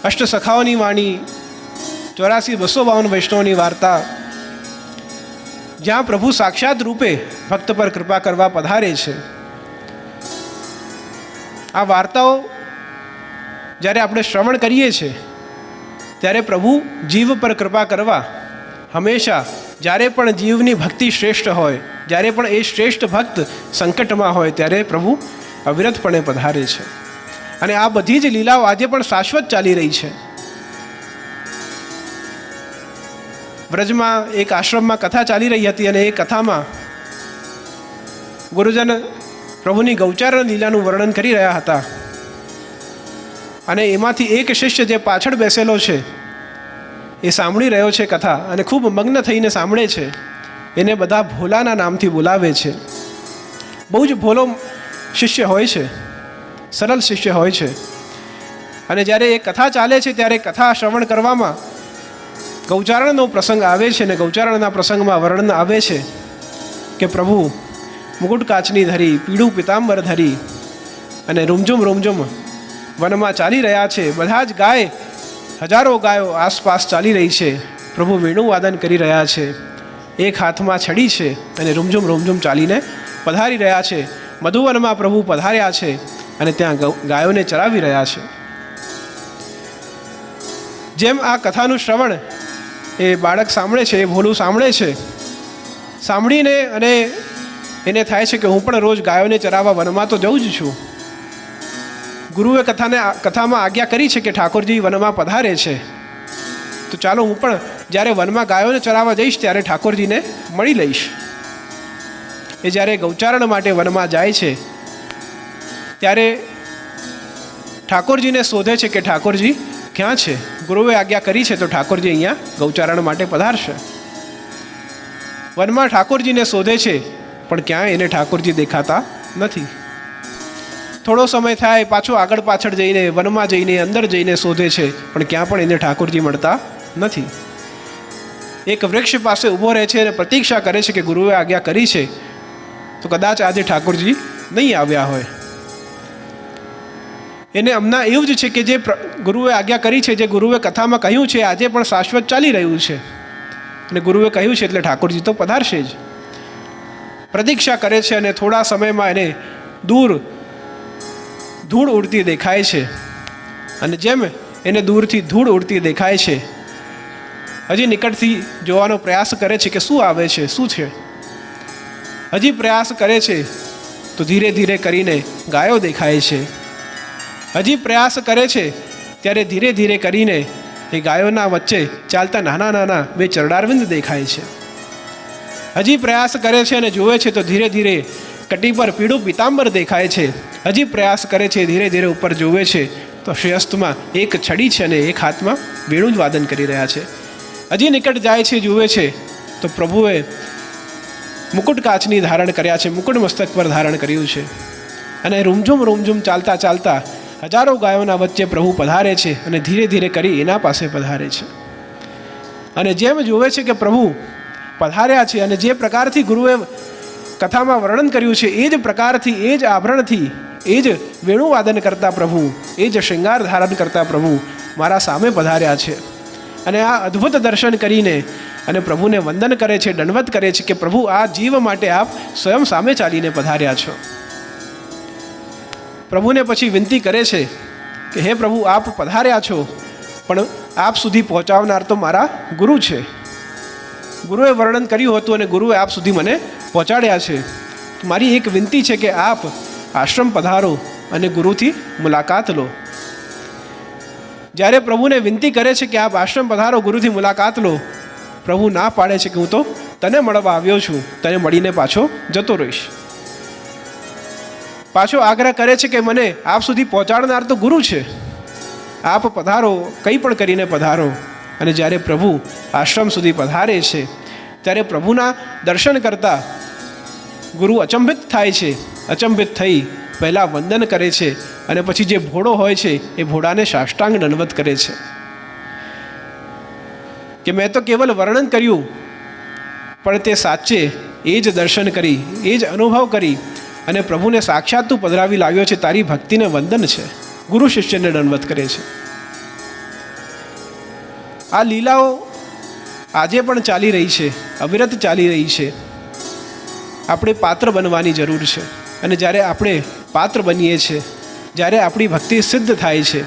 અષ્ટસખાઓની વાણી, 84,252 વૈષ્ણવની વાર્તા, જ્યાં પ્રભુ સાક્ષાત રૂપે ભક્ત પર કૃપા કરવા પધારે છે. આ વાર્તાઓ જ્યારે આપણે શ્રવણ કરીએ છીએ ત્યારે પ્રભુ જીવ પર કૃપા કરવા હંમેશા, જ્યારે પણ જીવની ભક્તિ શ્રેષ્ઠ હોય, જ્યારે પણ એ શ્રેષ્ઠ ભક્ત સંકટમાં હોય ત્યારે પ્રભુ અવિરતપણે પધારે છે. અને આ બધી જ લીલાઓ આજે પણ શાશ્વત ચાલી રહી છે. વ્રજમાં એક આશ્રમમાં કથા ચાલી રહી હતી અને એ કથામાં ગુરુજન પ્રભુની ગૌચારણ લીલાનું વર્ણન કરી રહ્યા હતા. અને એમાંથી એક શિષ્ય જે પાછળ બેસેલો છે એ સાંભળી રહ્યો છે કથા અને ખૂબ મગ્ન થઈને સાંભળે છે. એને બધા ભોલાના નામથી બોલાવે છે. બહુ જ ભોલો શિષ્ય હોય છે, સરળ શિષ્ય હોય છે. અને જ્યારે એ કથા ચાલે છે ત્યારે કથા શ્રવણ કરવામાં ગૌચારણનો પ્રસંગ આવે છે. અને ગૌચારણના પ્રસંગમાં વર્ણન આવે છે કે પ્રભુ મુકુટ કાચની ધરી, પીળું પિતાંબર ધરી અને રૂમઝુમ રૂમઝુમ વનમાં ચાલી રહ્યા છે. બધા જ ગાય, હજારો ગાયો આસપાસ ચાલી રહી છે. પ્રભુ વેણું વાદન કરી રહ્યા છે. એક હાથમાં છડી છે અને રૂમઝુમ રૂમઝુમ ચાલીને પધારી રહ્યા છે. મધુવનમાં પ્રભુ પધાર્યા છે અને ત્યાં ગાયોને ચરાવી રહ્યા છે. જેમ આ કથાનું શ્રવણ એ બાળક સાંભળે છે, એ ભોલું સાંભળે છે, સાંભળીને અને એને થાય છે કે હું પણ રોજ ગાયોને ચરાવવા વનમાં તો જઉં જ છું. ગુરુએ કથામાં આજ્ઞા કરી છે કે ઠાકોરજી વનમાં પધારે છે, તો ચાલો હું પણ જ્યારે વનમાં ગાયોને ચરાવવા જઈશ ત્યારે ઠાકોરજીને મળી લઈશ. એ જ્યારે ગૌચારણ માટે વનમાં જાય છે ત્યારે ઠાકોરજીને શોધે છે કે ઠાકોરજી ક્યાં છે. ગુરુએ આજ્ઞા કરી છે તો ઠાકોરજી અહીંયા ગૌચારણ માટે પધારશે. વનમાં ઠાકોરજીને શોધે છે પણ ક્યાંય એને ઠાકોરજી દેખાતા નથી. થોડો સમય થાય, પાછો આગળ પાછળ જઈને વનમાં જઈને અંદર જઈને શોધે છે પણ ક્યાં પણ એને ઠાકોરજી મળતા નથી. એક વૃક્ષ પાસે ઊભો રહે છે અને પ્રતીક્ષા કરે છે કે ગુરુએ આજ્ઞા કરી છે તો કદાચ આજે ઠાકોરજી નહીં આવ્યા હોય. એને હમણાં એવું જ છે કે જે ગુરુએ આજ્ઞા કરી છે, જે ગુરુએ કથામાં કહ્યું છે, આજે પણ શાશ્વત ચાલી રહ્યું છે અને ગુરુએ કહ્યું છે એટલે ઠાકોરજી તો પધારશે જ. પ્રતીક્ષા કરે છે અને થોડા સમયમાં એને દૂર ધૂળ ઉડતી દેખાય છે. અને જેમ એને દૂરથી ધૂળ ઉડતી દેખાય છે, હજી નિકટથી જોવાનો પ્રયાસ કરે છે કે શું આવે છે, શું છે. હજી પ્રયાસ કરે છે તો ધીરે ધીરે કરીને ગાયો દેખાય છે. હજી પ્રયાસ કરે છે ત્યારે ધીરે ધીરે કરીને એ ગાયોના વચ્ચે ચાલતા નાના નાના બે ચરડારવિંદ દેખાય છે. હજી પ્રયાસ કરે છે અને જુએ છે તો ધીરે ધીરે કટી પર પીળું પિતાંબર દેખાય છે. હજી પ્રયાસ કરે છે, ધીરે ધીરે ઉપર જુએ છે તો શ્રેષ્ઠમાં એક છડી છે અને એક હાથમાં વેણું જ વાદન કરી રહ્યા છે. હજી નિકટ જાય છે, જુએ છે તો પ્રભુએ મુકુટ કાચની ધારણ કર્યા છે, મુકુટ મસ્તક પર ધારણ કર્યું છે. અને રૂમઝુમ રૂમઝુમ ચાલતા ચાલતા હજારો ગાયોના વચ્ચે પ્રભુ પધારે છે અને ધીરે ધીરે કરી એના પાસે પધારે છે. અને જેમ જુએ છે કે પ્રભુ પધાર્યા છે અને જે પ્રકારથી ગુરુએ કથામાં વર્ણન કર્યું છે એ જ પ્રકારથી, એ જ આભરણથી, એ જ વેણુવાદન કરતા પ્રભુ, એ જ શૃંગાર ધારણ કરતા પ્રભુ મારા સામે પધાર્યા છે. અને આ અદ્ભુત દર્શન કરીને અને પ્રભુને વંદન કરે છે, દંડવત કરે છે કે પ્રભુ આ જીવ માટે આપ સ્વયં સામે ચાલીને પધાર્યા છો. પ્રભુને પછી વિનંતી કરે છે કે હે પ્રભુ, આપ પધાર્યા છો પણ આપ સુધી પહોંચાડનાર તો મારા ગુરુ છે. ગુરુએ વર્ણન કર્યું હતું અને ગુરુએ આપ સુધી મને પહોંચાડ્યા છે. મારી એક વિનંતી છે કે આપ આશ્રમ પધારો અને ગુરુથી મુલાકાત લો. જ્યારે પ્રભુને વિનંતી કરે છે કે આપ આશ્રમ પધારો, ગુરુથી મુલાકાત લો, પ્રભુ ના પાડે છે કે હું તો તને મળવા આવ્યો છું, તને મળીને પાછો જતો રહીશ. પાછો આગ્રહ કરે છે કે મને આપ સુધી પહોંચાડનાર તો ગુરુ છે, આપ પધારો, કંઈ પણ કરીને પધારો. અને જ્યારે પ્રભુ આશ્રમ સુધી પધારે છે ત્યારે પ્રભુના દર્શન કરતા ગુરુ અચંબિત થાય છે. અચંબિત થઈ પહેલાં વંદન કરે છે અને પછી જે ભોળો હોય છે એ ભોળાને સાષ્ટાંગ દંડવત કરે છે કે મેં તો કેવલ વર્ણન કર્યું પણ તે સાચે એ જ દર્શન કરી, એ જ અનુભવ કરી અને પ્રભુને સાક્ષાત તું પધરાવી લાવ્યો છે, તારી ભક્તિને વંદન છે. ગુરુ શિષ્યને દંડવત કરે છે. આ લીલાઓ આજે પણ ચાલી રહી છે, અવિરત ચાલી રહી છે. આપણે પાત્ર બનવાની જરૂર છે. અને જ્યારે આપણે પાત્ર બનીએ છીએ, જ્યારે આપણી ભક્તિ સિદ્ધ થાય છે,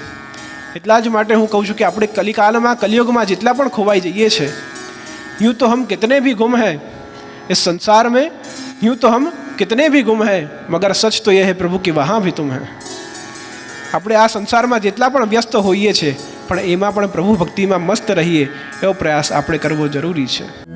એટલા જ માટે હું કહું છું કે આપણે કલિકાલમાં, કલયુગમાં જેટલા પણ ખોવાઈ જઈએ છીએ, यूँ तो हम कितने भी गुम हैं इस संसार में, यूँ तो हम कितने भी गुम हैं मगर सच तो यह है प्रभु कि वहाँ भी तुम हैं. આપણે આ સંસારમાં જેટલા પણ વ્યસ્ત હોઈએ છીએ, પણ એમાં પણ પ્રભુ ભક્તિમાં મસ્ત રહીએ એવો પ્રયાસ આપણે કરવો જરૂરી છે.